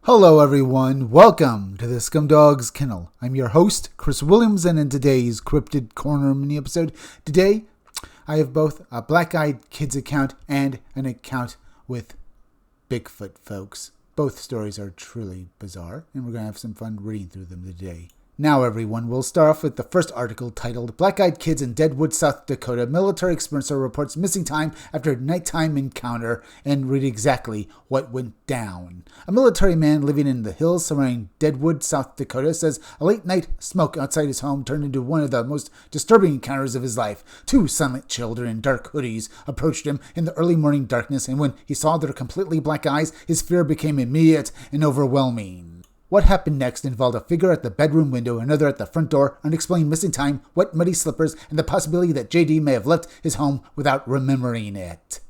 Hello everyone, welcome to the Scumdogs Kennel. I'm your host, Chris Williams, and in today's Cryptid Corner mini-episode, today I have both a Black-Eyed Kids account and an account with Bigfoot, folks. Both stories are truly bizarre, and we're going to have some fun reading through them today. Now everyone, we'll start off with the first article titled, Black-Eyed Kids in Deadwood, South Dakota. Military experiencer reports missing time after nighttime encounter, and read exactly what went down. A military man living in the hills surrounding Deadwood, South Dakota says a late night smoke outside his home turned into one of the most disturbing encounters of his life. Two silent children in dark hoodies approached him in the early morning darkness, and when he saw their completely black eyes, his fear became immediate and overwhelming. What happened next involved a figure at the bedroom window, another at the front door, unexplained missing time, wet muddy slippers, and the possibility that JD may have left his home without remembering it.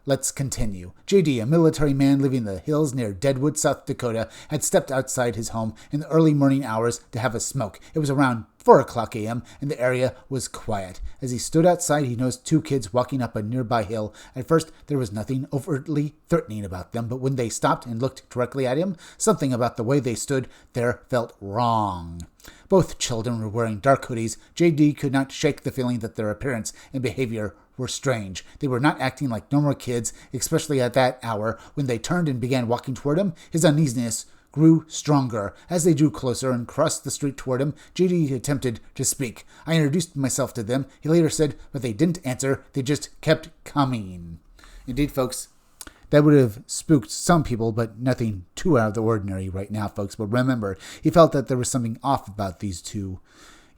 Let's continue. JD, a military man living in the hills near Deadwood, South Dakota, had stepped outside his home in the early morning hours to have a smoke. It was around 4 o'clock a.m., and the area was quiet. As he stood outside, he noticed two kids walking up a nearby hill. At first, there was nothing overtly threatening about them, but when they stopped and looked directly at him, something about the way they stood there felt wrong. Both children were wearing dark hoodies. JD could not shake the feeling that their appearance and behavior were strange. They were not acting like normal kids, especially at that hour. When they turned and began walking toward him, his uneasiness grew stronger. As they drew closer and crossed the street toward him, JD attempted to speak. I introduced myself to them, he later said, but they didn't answer. They just kept coming. Indeed, folks, that would have spooked some people, but nothing too out of the ordinary right now, folks. But remember, he felt that there was something off about these two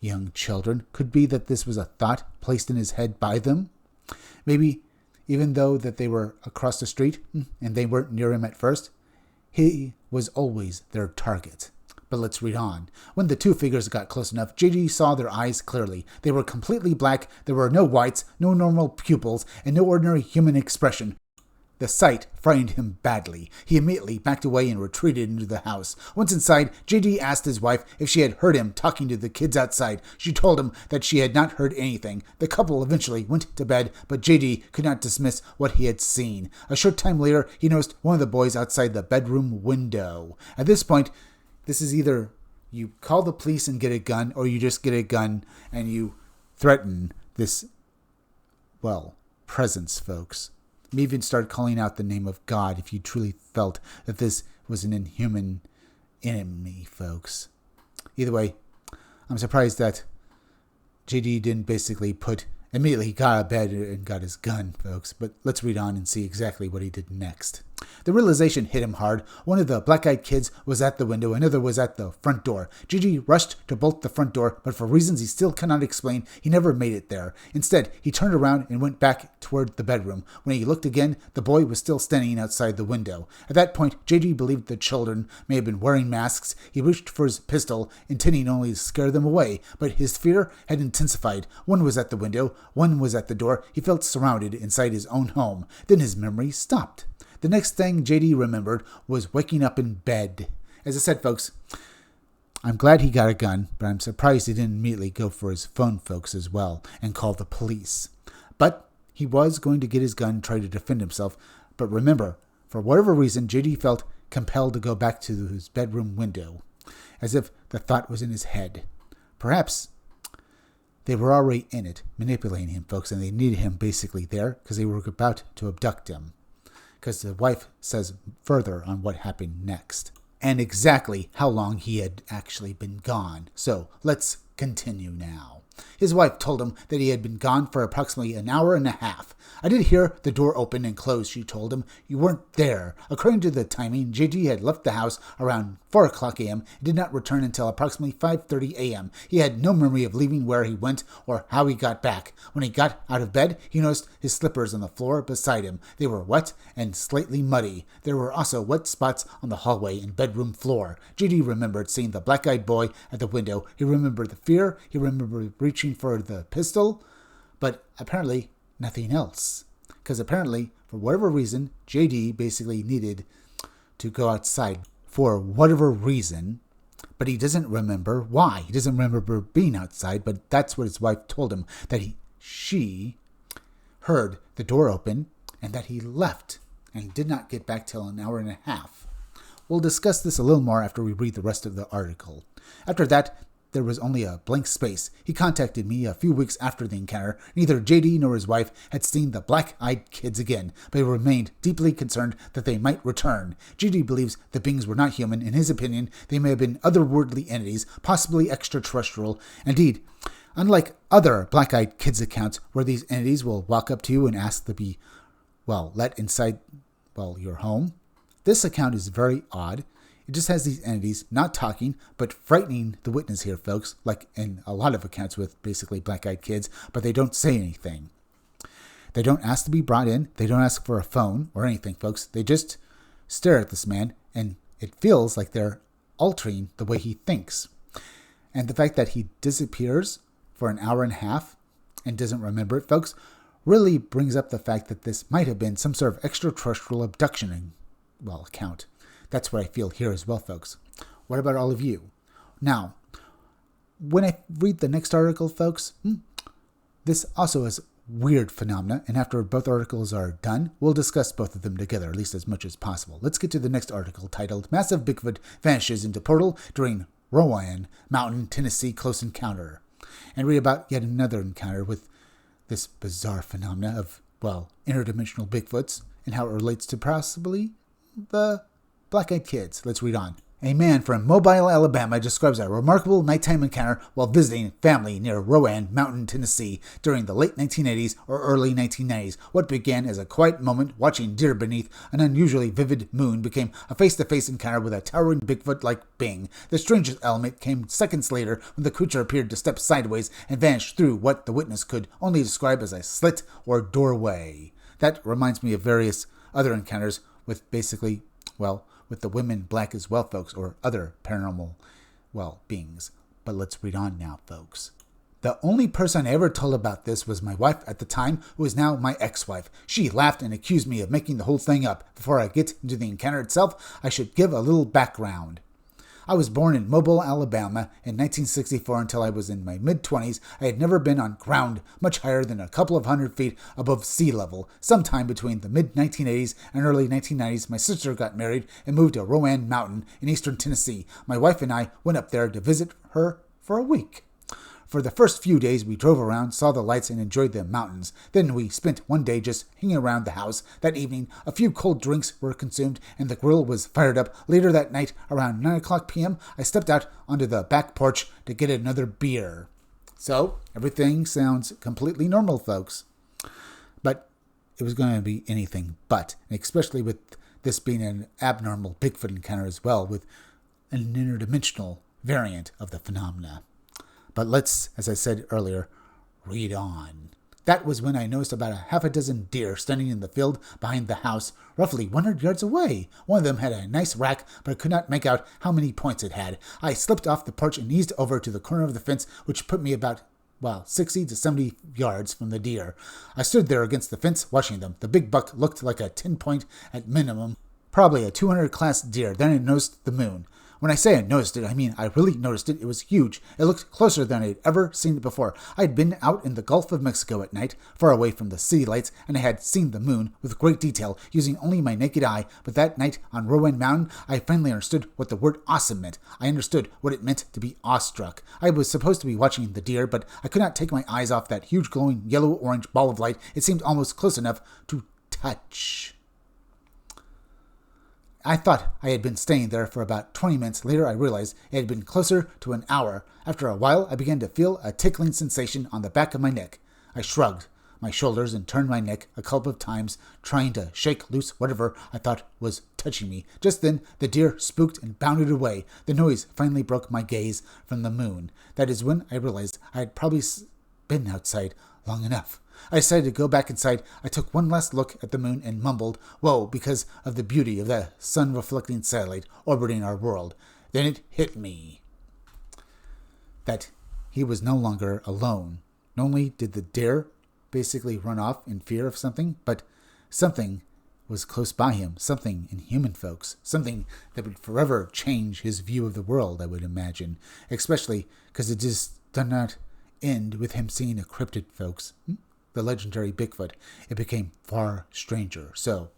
young children. Could be that this was a thought placed in his head by them. Maybe even though that they were across the street and they weren't near him at first, he was always their target. But let's read on. When the two figures got close enough, JD saw their eyes clearly. They were completely black. There were no whites, no normal pupils, and no ordinary human expression. The sight frightened him badly. He immediately backed away and retreated into the house. Once inside, JD asked his wife if she had heard him talking to the kids outside. She told him that she had not heard anything. The couple eventually went to bed, but JD could not dismiss what he had seen. A short time later, he noticed one of the boys outside the bedroom window. At this point, this is either you call the police and get a gun, or you just get a gun and you threaten this, presence, folks. You even start calling out the name of God if you truly felt that this was an inhuman enemy, folks. Either way, I'm surprised that JD didn't basically immediately got out of bed and got his gun, folks. But let's read on and see exactly what he did next. The realization hit him hard. One of the black-eyed kids was at the window, another was at the front door. JD rushed to bolt the front door, but for reasons he still cannot explain, he never made it there. Instead, he turned around and went back toward the bedroom. When he looked again, the boy was still standing outside the window. At that point, JD believed the children may have been wearing masks. He reached for his pistol, intending only to scare them away, but his fear had intensified. One was at the window, one was at the door. He felt surrounded inside his own home. Then his memory stopped. The next thing JD remembered was waking up in bed. As I said, folks, I'm glad he got a gun, but I'm surprised he didn't immediately go for his phone, folks, as well, and call the police. But he was going to get his gun and try to defend himself. But remember, for whatever reason, JD felt compelled to go back to his bedroom window, as if the thought was in his head. Perhaps they were already in it, manipulating him, folks, and they needed him basically there because they were about to abduct him. Because the wife says further on what happened next, and exactly how long he had actually been gone. So let's continue now. His wife told him that he had been gone for approximately an hour and a half. I did hear the door open and close, she told him. You weren't there. According to the timing, JD had left the house around 4 o'clock a.m. and did not return until approximately 5:30 a.m. He had no memory of leaving where he went or how he got back. When he got out of bed, he noticed his slippers on the floor beside him. They were wet and slightly muddy. There were also wet spots on the hallway and bedroom floor. JD remembered seeing the black-eyed boy at the window. He remembered the fear. He remembered reaching for the pistol, but apparently nothing else. Because apparently, for whatever reason, JD basically needed to go outside for whatever reason, but he doesn't remember why. He doesn't remember being outside, but that's what his wife told him, that she heard the door open and that he left and did not get back till an hour and a half. We'll discuss this a little more after we read the rest of the article. After that, there was only a blank space. He contacted me a few weeks after the encounter. Neither JD nor his wife had seen the black-eyed kids again, but he remained deeply concerned that they might return. JD believes the beings were not human. In his opinion, they may have been otherworldly entities, possibly extraterrestrial. Indeed, unlike other black-eyed kids accounts where these entities will walk up to you and ask to be, let inside, your home, this account is very odd. It just has these entities not talking, but frightening the witness here, folks, like in a lot of accounts with basically black-eyed kids, but they don't say anything. They don't ask to be brought in. They don't ask for a phone or anything, folks. They just stare at this man, and it feels like they're altering the way he thinks. And the fact that he disappears for an hour and a half and doesn't remember it, folks, really brings up the fact that this might have been some sort of extraterrestrial abduction account. That's what I feel here as well, folks. What about all of you? Now, when I read the next article, folks, this also has weird phenomena, and after both articles are done, we'll discuss both of them together, at least as much as possible. Let's get to the next article, titled Massive Bigfoot Vanishes into Portal During Rowan Mountain, Tennessee Close Encounter, and read about yet another encounter with this bizarre phenomena of, interdimensional Bigfoots, and how it relates to possibly the black-eyed kids. Let's read on. A man from Mobile, Alabama describes a remarkable nighttime encounter while visiting family near Rowan Mountain, Tennessee during the late 1980s or early 1990s. What began as a quiet moment watching deer beneath an unusually vivid moon became a face-to-face encounter with a towering Bigfoot-like being. The strangest element came seconds later when the creature appeared to step sideways and vanish through what the witness could only describe as a slit or doorway. That reminds me of various other encounters with basically, with the women black as well, folks, or other paranormal, beings. But let's read on now, folks. The only person I ever told about this was my wife at the time, who is now my ex-wife. She laughed and accused me of making the whole thing up. Before I get into the encounter itself, I should give a little background. I was born in Mobile, Alabama in 1964. Until I was in my mid-20s, I had never been on ground much higher than a couple of 100 feet above sea level. Sometime between the mid-1980s and early 1990s, my sister got married and moved to Rowan Mountain in eastern Tennessee. My wife and I went up there to visit her for a week. For the first few days, we drove around, saw the lights, and enjoyed the mountains. Then we spent one day just hanging around the house. That evening, a few cold drinks were consumed, and the grill was fired up. Later that night, around 9 o'clock p.m., I stepped out onto the back porch to get another beer. So, everything sounds completely normal, folks. But it was going to be anything but, especially with this being an abnormal Bigfoot encounter as well, with an interdimensional variant of the phenomena. But let's, as I said earlier, read on. That was when I noticed about a half a dozen deer standing in the field behind the house, roughly 100 yards away. One of them had a nice rack, but I could not make out how many points it had. I slipped off the porch and eased over to the corner of the fence, which put me about 60 to 70 yards from the deer. I stood there against the fence watching them. The big buck looked like a 10-point at minimum, probably a 200 class deer. Then I noticed the moon. When I say I noticed it, I mean I really noticed it. It was huge. It looked closer than I had ever seen it before. I had been out in the Gulf of Mexico at night, far away from the city lights, and I had seen the moon with great detail, using only my naked eye. But that night on Rowan Mountain, I finally understood what the word awesome meant. I understood what it meant to be awestruck. I was supposed to be watching the deer, but I could not take my eyes off that huge glowing yellow-orange ball of light. It seemed almost close enough to touch. I thought I had been staying there for about 20 minutes. Later, I realized it had been closer to an hour. After a while, I began to feel a tickling sensation on the back of my neck. I shrugged my shoulders and turned my neck a couple of times, trying to shake loose whatever I thought was touching me. Just then, the deer spooked and bounded away. The noise finally broke my gaze from the moon. That is when I realized I had probably been outside long enough. I decided to go back inside. I took one last look at the moon and mumbled, "Whoa," because of the beauty of the sun-reflecting satellite orbiting our world. Then it hit me that he was no longer alone. Not only did the deer basically run off in fear of something, but something was close by him, something inhuman, folks, something that would forever change his view of the world, I would imagine, especially because it just did not end with him seeing a cryptid, folks. The legendary Bigfoot. It became far stranger. So,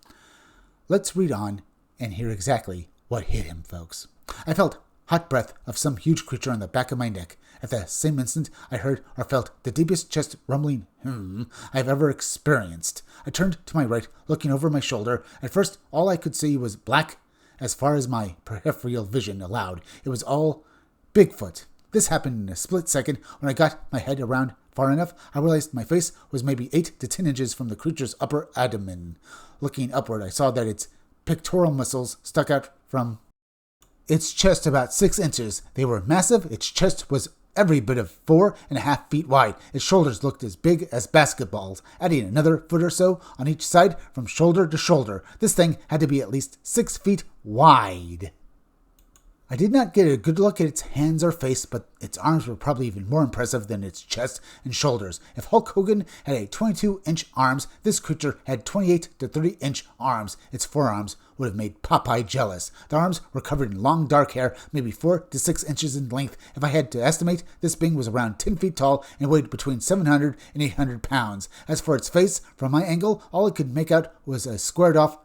let's read on and hear exactly what hit him, folks. I felt hot breath of some huge creature on the back of my neck. At the same instant, I heard or felt the deepest chest rumbling I've ever experienced. I turned to my right, looking over my shoulder. At first, all I could see was black as far as my peripheral vision allowed. It was all Bigfoot. This happened in a split second. When I got my head around far enough, I realized my face was maybe 8 to 10 inches from the creature's upper abdomen. Looking upward, I saw that its pectoral muscles stuck out from its chest about 6 inches. They were massive. Its chest was every bit of 4.5 feet wide. Its shoulders looked as big as basketballs, adding another foot or so on each side from shoulder to shoulder. This thing had to be at least 6 feet wide. I did not get a good look at its hands or face, but its arms were probably even more impressive than its chest and shoulders. If Hulk Hogan had a 22-inch arms, this creature had 28 to 30-inch arms. Its forearms would have made Popeye jealous. The arms were covered in long dark hair, maybe 4 to 6 inches in length. If I had to estimate, this being was around 10 feet tall and weighed between 700 and 800 pounds. As for its face, from my angle, all I could make out was a squared-off,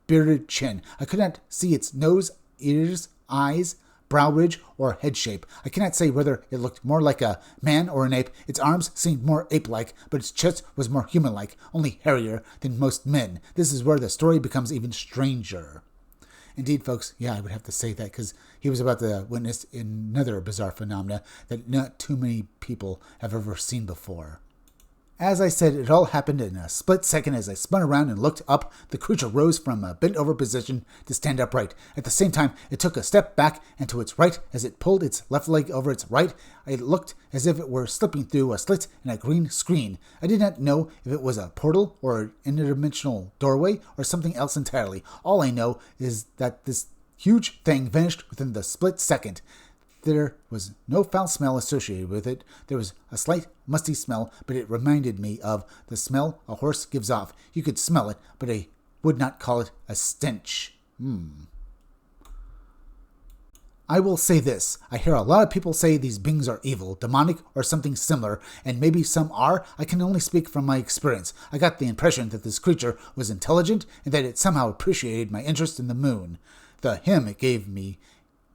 bearded chin. I could not see its nose, ears, eyes, brow ridge, or head shape. I cannot say whether it looked more like a man or an ape. Its arms seemed more ape-like, but its chest was more human-like, only hairier than most men. This is where the story becomes even stranger. Indeed, folks, yeah, I would have to say that because he was about to witness another bizarre phenomena that not too many people have ever seen before. As I said, it all happened in a split second. As I spun around and looked up, the creature rose from a bent-over position to stand upright. At the same time, it took a step back and to its right. As it pulled its left leg over its right, it looked as if it were slipping through a slit in a green screen. I did not know if it was a portal or an interdimensional doorway or something else entirely. All I know is that this huge thing vanished within the split second. There was no foul smell associated with it. There was a slight musty smell, but it reminded me of the smell a horse gives off. You could smell it, but I would not call it a stench. I will say this. I hear a lot of people say these beings are evil, demonic, or something similar, and maybe some are. I can only speak from my experience. I got the impression that this creature was intelligent and that it somehow appreciated my interest in the moon. The hymn it gave me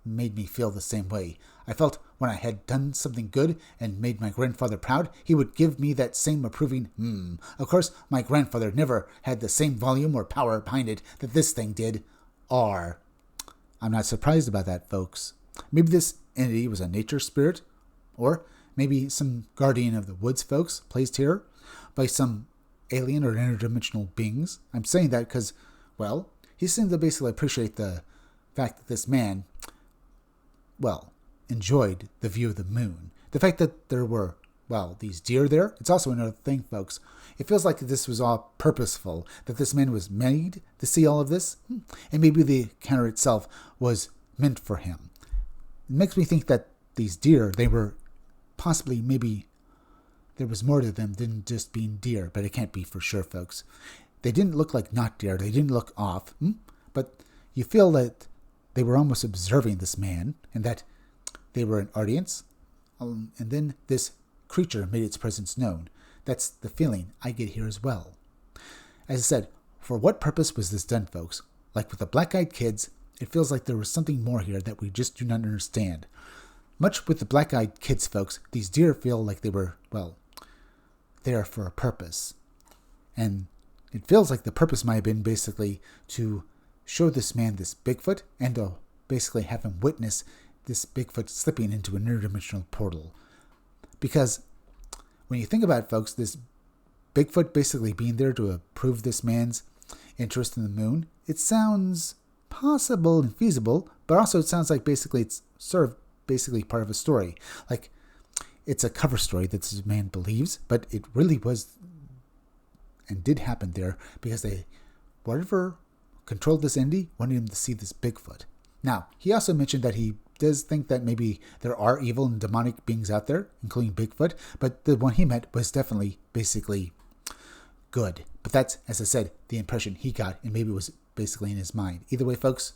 made me feel the same way. I felt when I had done something good and made my grandfather proud, he would give me that same approving Of course, my grandfather never had the same volume or power behind it that this thing did. I'm not surprised about that, folks. Maybe this entity was a nature spirit, or maybe some guardian of the woods, folks, placed here by some alien or interdimensional beings. I'm saying that because, well, he seemed to basically appreciate the fact that this man enjoyed the view of the moon. The fact that there were, these deer there, it's also another thing, folks. It feels like this was all purposeful, that this man was made to see all of this, and maybe the encounter itself was meant for him. It makes me think that these deer, they were possibly, maybe there was more to them than just being deer, but it can't be for sure, folks. They didn't look like not deer, they didn't look off, but you feel that they were almost observing this man, and that they were an audience, and then this creature made its presence known. That's the feeling I get here as well. As I said, for what purpose was this done, folks? Like with the black-eyed kids, it feels like there was something more here that we just do not understand. Much with the black-eyed kids, folks, these deer feel like they were, there for a purpose. And it feels like the purpose might have been basically to show this man this Bigfoot and to basically have him witness this Bigfoot slipping into an interdimensional portal. Because when you think about it, folks, this Bigfoot basically being there to prove this man's interest in the moon, it sounds possible and feasible, but also it sounds like basically it's sort of basically part of a story. Like it's a cover story that this man believes, but it really was and did happen there because whatever controlled this entity wanted him to see this Bigfoot. Now, he also mentioned that he does think that maybe there are evil and demonic beings out there, including Bigfoot, but the one he met was definitely basically good. But that's, as I said, the impression he got, and maybe it was basically in his mind. Either way, folks,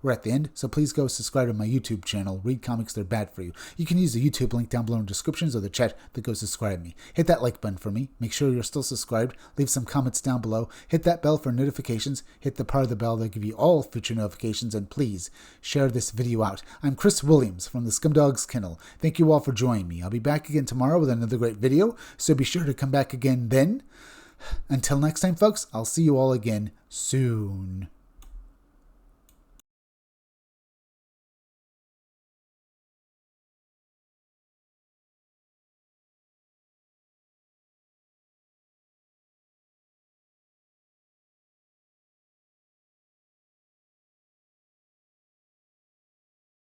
We're at the end, so please go subscribe to my YouTube channel, Read Comics They're Bad For You. You can use the YouTube link down below in the descriptions or the chat that goes subscribe me. Hit that like button for me. Make sure you're still subscribed. Leave some comments down below. Hit that bell for notifications. Hit the part of the bell that'll give you all future notifications, and please share this video out. I'm Chris Williams from the Scumdogs Kennel. Thank you all for joining me. I'll be back again tomorrow with another great video, so be sure to come back again then. Until next time, folks, I'll see you all again soon.